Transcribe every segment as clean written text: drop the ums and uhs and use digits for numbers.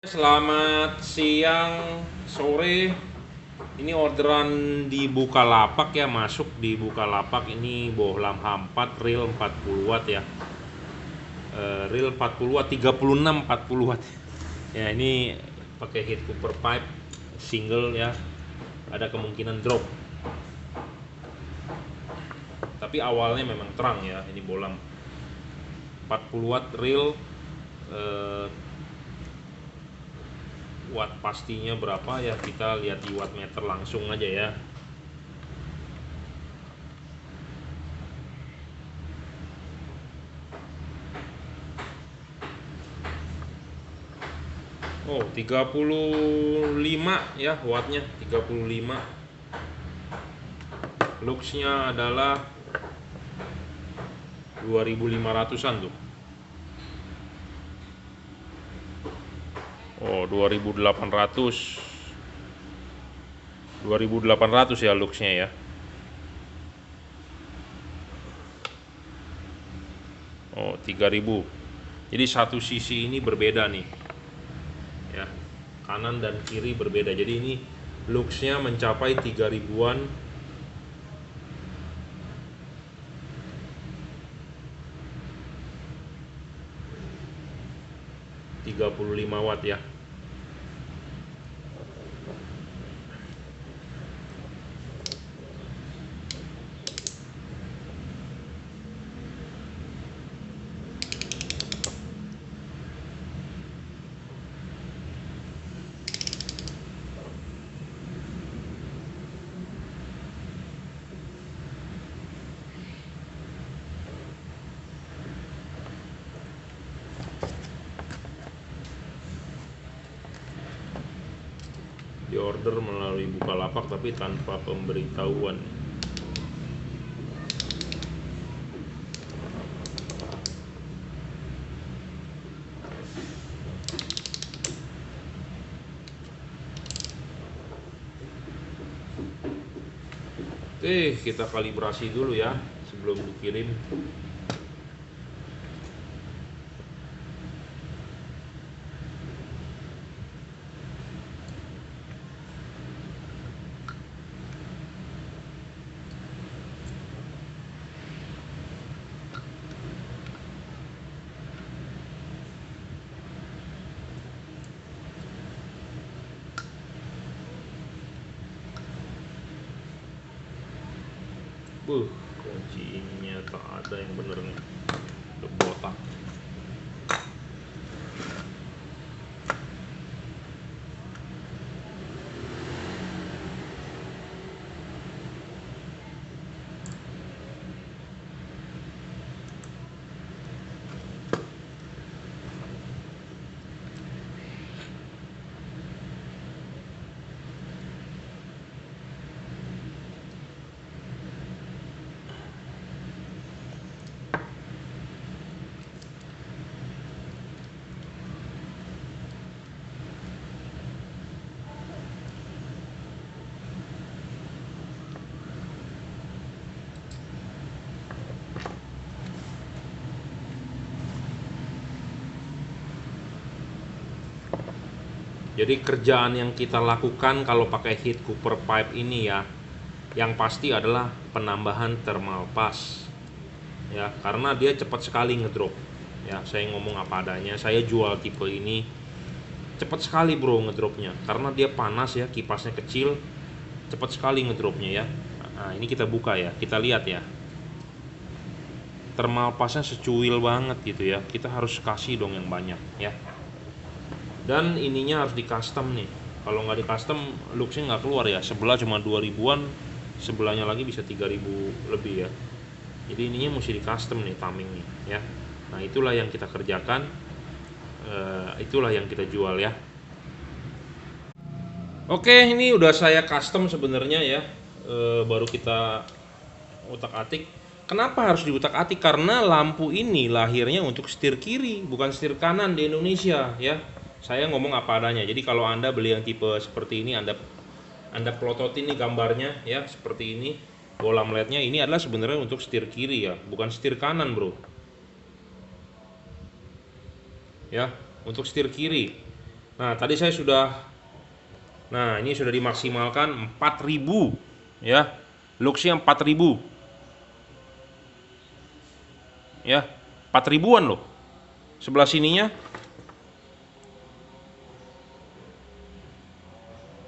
Selamat siang, sore. Ini orderan di Bukalapak ya, masuk di Bukalapak ini bohlam H4 real 40 watt ya. Real 40 watt, 36 40 watt. Ya, ini pakai heat cooper pipe single ya. Ada kemungkinan drop. Tapi awalnya memang terang ya, ini bohlam 40 watt real. eh, Watt pastinya berapa ya, kita lihat di wattmeter langsung aja ya. Oh, 35 ya wattnya, 35. Luxnya adalah 2500-an tuh. Oh, 2800. 2800 ya luxnya ya. Oh, 3000. Jadi satu sisi ini berbeda nih. Ya. Kanan dan kiri berbeda. Jadi ini luxnya mencapai 3000-an. 35 watt ya. Di order melalui Bukalapak tapi tanpa pemberitahuan. Oke, kita kalibrasi dulu ya sebelum dikirim. Kuncinya tak ada yang bener nih, udah botak. Jadi kerjaan yang kita lakukan kalau pakai heat cooper pipe ini ya, yang pasti adalah penambahan thermal pass. Ya, karena dia cepat sekali ngedrop. Ya, saya ngomong apa adanya, saya jual tipe ini cepat sekali bro ngedropnya, karena dia panas ya, kipasnya kecil, cepat sekali ngedropnya ya. Nah, ini kita buka ya, kita lihat ya. Thermal passnya secuil banget gitu ya, kita harus kasih dong yang banyak ya. Dan ininya harus di custom nih, kalau nggak di custom luxnya nggak keluar ya. Sebelah cuma 2000-an, sebelahnya lagi bisa 3000 lebih ya. Jadi ininya mesti di custom nih, taming nih ya. Nah itulah yang kita kerjakan, itulah yang kita jual ya. Oke, ini udah saya custom sebenarnya ya. Baru kita utak-atik. Kenapa harus diutak-atik? Karena lampu ini lahirnya untuk setir kiri, bukan setir kanan di Indonesia ya. Saya ngomong apa adanya. Jadi kalau Anda beli yang tipe seperti ini, Anda plototin nih gambarnya ya, seperti ini. Bohlam LED-nya ini adalah sebenarnya untuk setir kiri ya, bukan setir kanan, Bro. Ya, untuk setir kiri. Nah, tadi saya sudah, nah ini sudah dimaksimalkan 4000 ya. Luxnya 4000 ya, 4000-an loh. Sebelah sininya.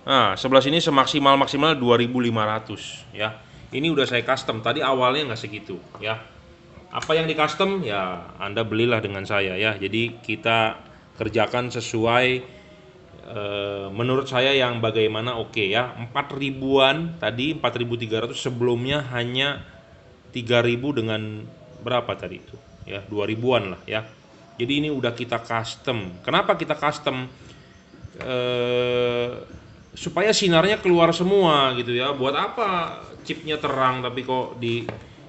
Nah, sebelah sini semaksimal-maksimal 2500 ya. Ini udah saya custom. Tadi awalnya nggak segitu ya. Apa yang di custom ya Anda belilah dengan saya ya. Jadi kita kerjakan sesuai menurut saya yang bagaimana oke ya. 4000-an tadi, 4300, sebelumnya hanya 3000 dengan berapa tadi itu ya, 2000-an lah ya. Jadi ini udah kita custom. Kenapa kita custom? Supaya sinarnya keluar semua gitu ya. Buat apa chipnya terang tapi kok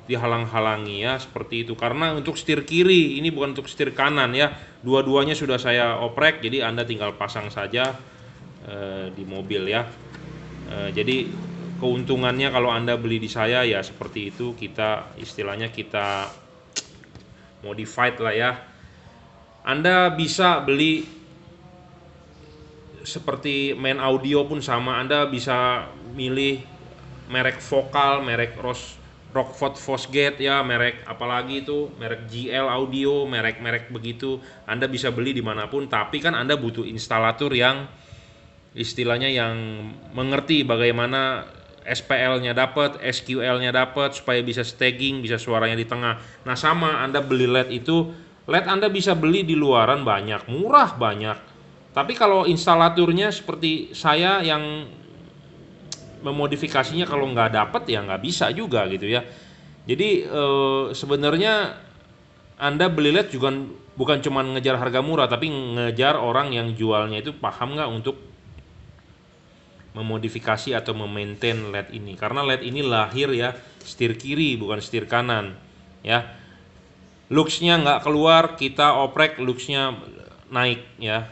dihalang-halangi ya, seperti itu. Karena untuk setir kiri, ini bukan untuk setir kanan ya. Dua-duanya sudah saya oprek, jadi Anda tinggal pasang saja di mobil ya. Jadi keuntungannya kalau Anda beli di saya ya seperti itu, kita istilahnya kita modified lah ya. Anda bisa beli seperti main audio pun sama, Anda bisa milih merek vokal, merek Rockford Fosgate ya, merek apalagi itu, merek GL Audio, merek-merek begitu. Anda bisa beli dimanapun, tapi kan Anda butuh instalator yang istilahnya yang mengerti bagaimana SPL-nya dapat, SQL-nya dapat, supaya bisa staging, bisa suaranya di tengah. Nah sama, Anda beli LED itu, LED Anda bisa beli di luaran banyak, murah banyak. Tapi kalau instalaturnya seperti saya yang memodifikasinya, kalau nggak dapet ya nggak bisa juga gitu ya. Jadi sebenarnya Anda beli LED juga bukan cuma ngejar harga murah, tapi ngejar orang yang jualnya itu paham nggak untuk memodifikasi atau memaintain LED ini. Karena LED ini lahir ya setir kiri bukan setir kanan ya. Luxnya nggak keluar, kita oprek luxnya naik ya.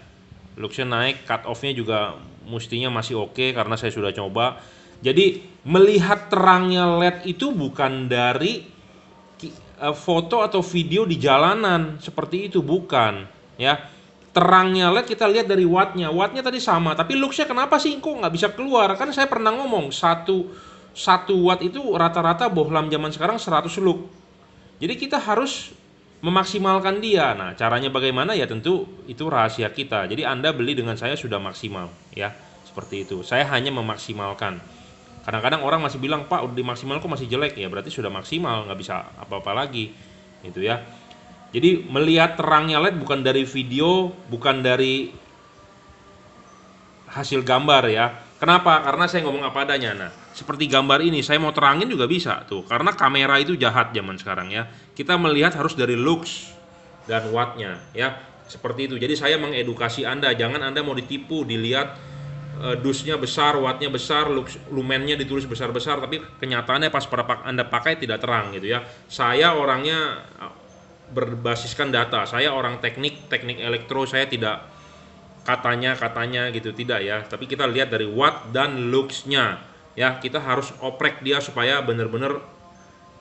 Luxnya naik, cut off-nya juga mestinya masih oke karena saya sudah coba. Jadi melihat terangnya LED itu bukan dari foto atau video di jalanan seperti itu, bukan ya. Terangnya LED kita lihat dari wattnya tadi sama, tapi luxnya kenapa sih kok nggak bisa keluar? Kan saya pernah ngomong 1 watt itu rata-rata bohlam zaman sekarang 100 lux. Jadi kita harus memaksimalkan dia. Nah, caranya bagaimana ya tentu itu rahasia kita. Jadi Anda beli dengan saya sudah maksimal ya. Seperti itu. Saya hanya memaksimalkan. Kadang-kadang orang masih bilang, "Pak, udah dimaksimal kok masih jelek." Ya berarti sudah maksimal, nggak bisa apa-apa lagi. Gitu ya. Jadi melihat terangnya LED bukan dari video, bukan dari hasil gambar ya. Kenapa? Karena saya ngomong apa adanya. Nah, seperti gambar ini saya mau terangin juga bisa tuh, karena kamera itu jahat zaman sekarang ya. Kita melihat harus dari lux dan wattnya ya, seperti itu. Jadi saya mengedukasi Anda, jangan Anda mau ditipu, dilihat dusnya besar, wattnya besar, lumennya ditulis besar-besar, tapi kenyataannya pas Anda pakai tidak terang gitu ya. Saya orangnya berbasiskan data, saya orang teknik elektro, saya tidak katanya gitu, tidak ya. Tapi kita lihat dari watt dan luxnya ya, kita harus oprek dia supaya benar-benar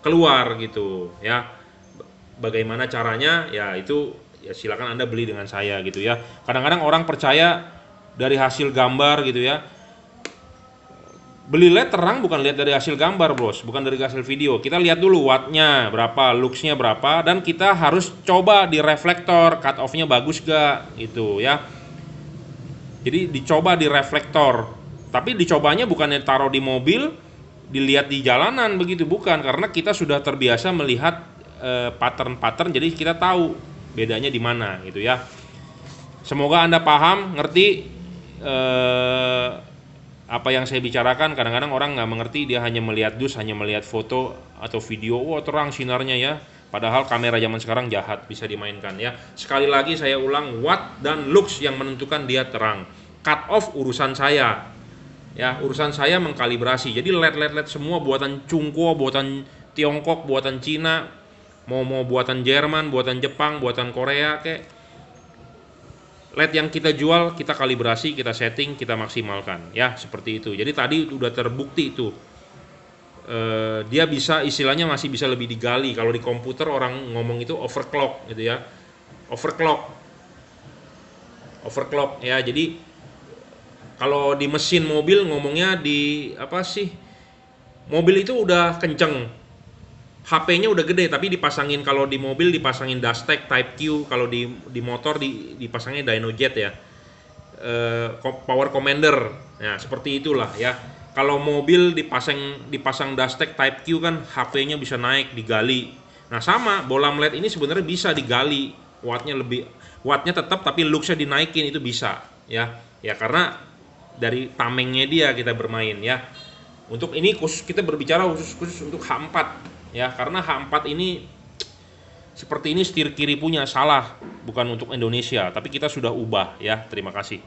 keluar gitu ya. Bagaimana caranya ya, itu ya silakan Anda beli dengan saya gitu ya. Kadang-kadang orang percaya dari hasil gambar gitu ya. Beli LED terang bukan lihat dari hasil gambar bos, bukan dari hasil video. Kita lihat dulu wattnya berapa, luxnya berapa, dan kita harus coba di reflektor, cut off-nya bagus gak gitu ya. Jadi dicoba di reflektor, tapi dicobanya bukannya taruh di mobil, dilihat di jalanan begitu, bukan, karena kita sudah terbiasa melihat pattern-pattern, jadi kita tahu bedanya di mana gitu ya. Semoga Anda paham, ngerti apa yang saya bicarakan. Kadang-kadang orang nggak mengerti, dia hanya melihat dus, hanya melihat foto atau video, wah terang sinarnya ya. Padahal kamera zaman sekarang jahat, bisa dimainkan ya. Sekali lagi saya ulang, watt dan lux yang menentukan dia terang. Cut off urusan saya. Ya, urusan saya mengkalibrasi. Jadi LED semua buatan Cungko, buatan Tiongkok, buatan Cina, mau buatan Jerman, buatan Jepang, buatan Korea kayak. LED yang kita jual, kita kalibrasi, kita setting, kita maksimalkan. Ya, seperti itu. Jadi tadi udah terbukti itu. Dia bisa, istilahnya masih bisa lebih digali. Kalau di komputer orang ngomong itu overclock gitu ya, overclock ya. Jadi Kalau di mesin mobil ngomongnya di apa sih? Mobil itu udah kenceng, HP-nya udah gede tapi dipasangin, kalau di mobil dipasangin Dustech Type Q, kalau di motor dipasangin Dynojet ya. Power Commander. Nah, seperti itulah ya. Kalau mobil dipasang Dustech Type Q kan HP-nya bisa naik digali. Nah, sama bola LED ini sebenarnya bisa digali. Wattnya tetap tapi looks-nya dinaikin itu bisa ya. Ya karena dari tamengnya dia kita bermain ya. Untuk ini khusus kita berbicara khusus untuk H4 ya, karena H4 ini seperti ini setir kiri punya salah, bukan untuk Indonesia, tapi kita sudah ubah ya. Terima kasih.